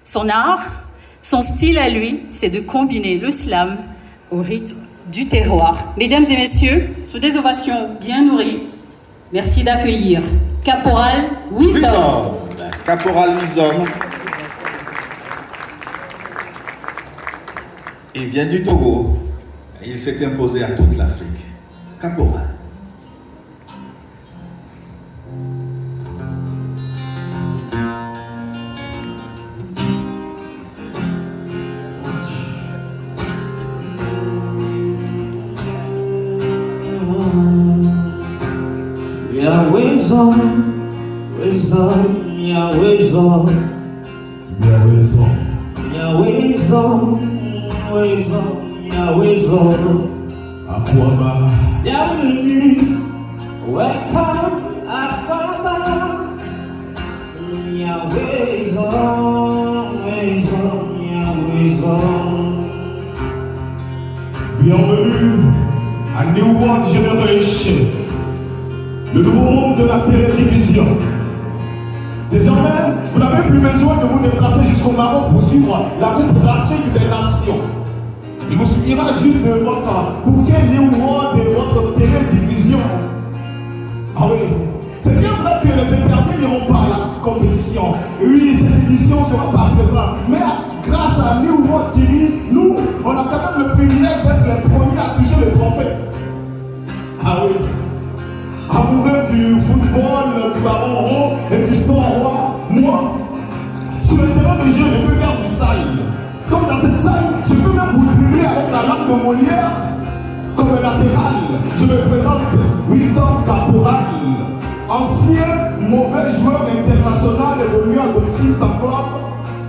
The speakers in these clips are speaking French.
Son art, son style à lui, c'est de combiner le slam au rythme du terroir. Mesdames et messieurs, sous des ovations bien nourries, merci d'accueillir Caporal Wisdom. Caporal Wisdom. Il vient du Togo. Il s'est imposé à toute l'Afrique. Caporal. Wisdom, yeah, wisdom, yeah, wisdom, yeah, wisdom, yeah, wisdom. Aquaba, Bienvenue, welcome, Aquaba, yeah, wisdom, yeah, wisdom. bienvenue à New World Generation, le nouveau monde de la télévision. Désormais, vous n'avez plus besoin de vous déplacer jusqu'au Maroc pour suivre la Coupe d'Afrique des Nations. Il vous suffira juste de votre bouquet New World et votre télévision. Ah oui, c'est bien vrai que les éperdus n'iront pas à la compétition. Oui, cette édition ne sera pas présente. Mais grâce à New World TV, nous, on a quand même le privilège d'être les premiers à toucher le trophée. Ah oui. Amoureux du football, du ballon rond et du sport roi, moi, sur le terrain de jeu, je peux faire du sail. Comme dans cette salle, je peux même vous dribbler avec la langue de Molière. Comme latéral, je me présente Wisdom Caporal, ancien mauvais joueur international évolué à domicile sans club.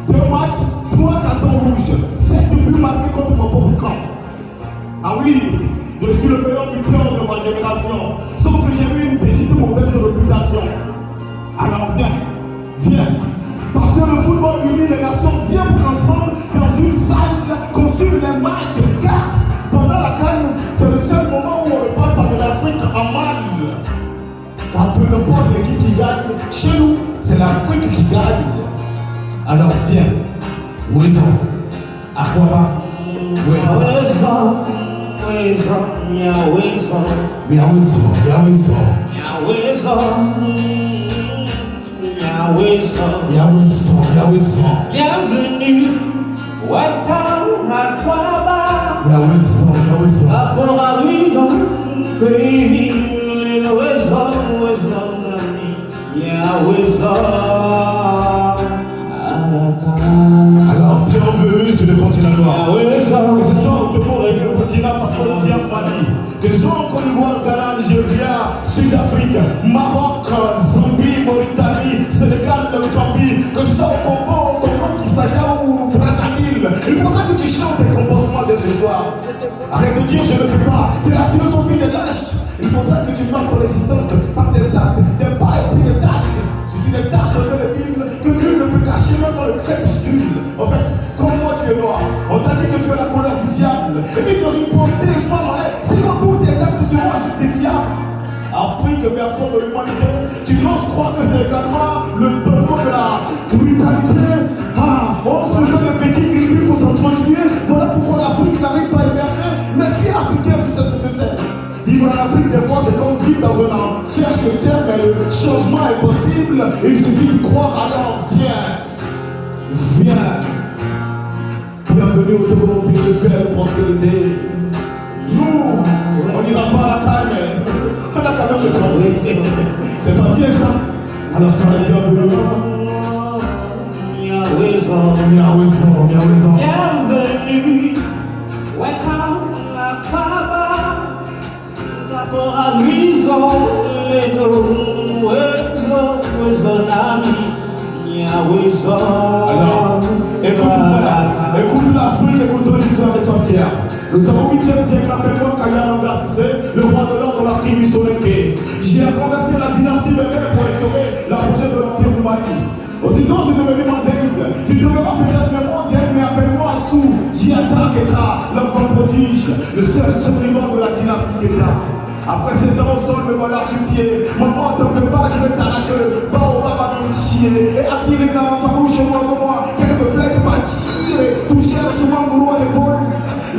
2 matchs, 3 cartons rouges, 7 buts marqués contre mon pauvre camp. Ah oui, je suis le meilleur buteur de ma génération, sauf que j'ai eu une petite mauvaise réputation. Alors viens, parce que le football unit les nations, viens pour ensemble dans une salle qu'on suive les matchs, car pendant la CAN, c'est le seul moment où on ne parle pas de l'Afrique en mal. Car peu importe l'équipe qui gagne, chez nous, c'est l'Afrique qui gagne. Alors viens, Wisdom, Aquaba, Wisdom, yeah, wisdom, yeah, wisdom, yeah, wisdom, yeah, wisdom, yeah, wisdom, yeah, wisdom, yeah, wisdom, bienvenue, welcome à Aquaba, yeah, wisdom, yeah, wisdom. Caporal Wisdom, baby, wisdom, yeah, wisdom, à la CAN. Alors, bienvenue sur le continent noir. Yeah, wisdom. Que ce soit au Togo, avec le Burkina Faso, Diafani, que ce soit en Côte d'Ivoire, Ghana, Nigeria, Sud-Afrique, Maroc, Zambie, Mauritanie, Sénégal, le Gambie, que ce soit au Congo, Kinshasa ou Brazzaville, il faudra que tu chantes tes comportements dès ce soir. Arrête de dire je ne peux pas, c'est la philosophie des lâches. Il faudra que tu marques ton existence par des actes, des pas et puis des tâches. Si tu des tâches dans les villes que nul ne peut cacher même dans le crépuscule. En fait, comme moi tu es noir, on t'a dit que tu es la couleur du diable. Et puis te riposter, sois malin, sinon tous tes actes seront injustifiables. Afrique, berceau de l'humanité, tu n'oses croire que c'est également le tombeau de la brutalité. Ah, on se fait des petits gribus pour s'entretuer. Voilà pourquoi l'Afrique n'arrive pas à émerger. Mais tu es africain, tu sais ce que c'est. Vivre en Afrique, des fois, c'est comme vivre dans un enfer sur terre, mais le changement est possible. Il suffit d'y croire, alors viens. Bienvenue au Togo, pays de paix et de prospérité. Nous, on n'ira pas à la CAN, mais on a quand même le temps. C'est pas bien ça. Alors soyez bienvenus. Yeah, wisdom, Yeah, wisdom, yeah, wisdom. bienvenue, welcome à Aquaba, Caporal Wisdom, wisdom, yeah, wisdom. Alors, écoute l'Afrique, écoute ton histoire des entières. Nous sommes au 8e siècle, appelle-moi Kayalanga Sissé, le roi de l'ordre de la tribu Solenke. J'ai renversé la dynastie Bébé pour instaurer la projet de l'Empire du Mali. Aussitôt, je suis devenu mandingue. Tu demeures peut-être même mandingue, mais appelle-moi Sou, Diata Keta, l'enfant prodige, le seul survivant de la dynastie Keta. Après 7 ans au sol, me voilà sur pied. Maman, t'en fais pas, je vais t'arracher le baobab à entier. Et attiré dans ta bouche, moi de moi, quelques flèches m'attirent et touchèrent souvent Mourou à l'épaule.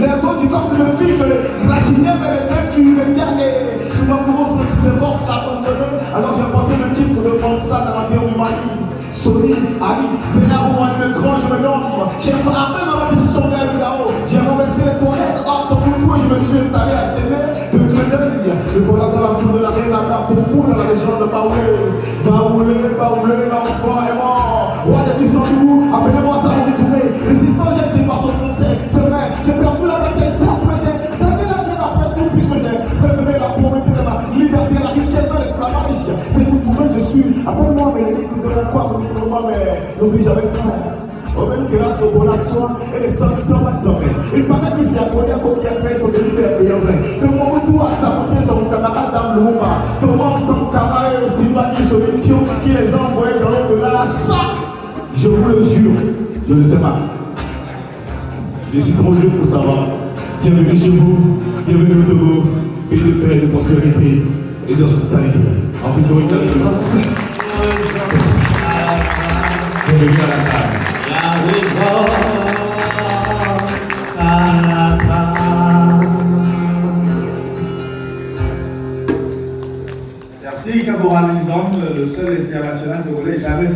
Les côtes du corps que le fil, je les gratignais, mais les mains fumétières et souvent Mourou sentit ses forces l'abandonner. Alors j'ai porté le titre de Fansa dans la pierre du Mali. Sony, Ali, Bénard ou un de grand, je me donne. J'ai frappé dans la mission de Gao. J'ai renversé les toilettes, hors de beaucoup, et je me suis installé à Téné, de Grenouille. Le voilà dans la foule de la reine, là, beaucoup dans la région de Baoulé. Baoulé, l'enfant est mort. Roi des Bissandou, appelez-moi Samori Touré. Résistant, j'ai été face au français. C'est vrai, j'ai perdu la bataille, certes, mais j'ai gagné la guerre après tout, puisque j'ai préféré la pauvreté de la liberté, la richesse de l'esclavage. C'est vous trouver, je suis. Appelle-moi, mais les de mon corps, mais n'oublie jamais frère. Au même que la sobola soit et les sommes dans ma domaine. Il paraît que c'est à combien de sont devenus les payants. Que mon retour a saboté son camarade Damlouma. Thomas Sankara et aussi Maki Solipio qui les a envoyés dans l'au-delà. Ça, je vous le jure, je ne sais pas. Je suis trop jeune pour savoir. Bienvenue chez vous, bienvenue au Togo, pays de paix, de prospérité et d'hospitalité. En futur, une bienvenue à la table. Merci Caporal Lisande, le seul international togolais jamais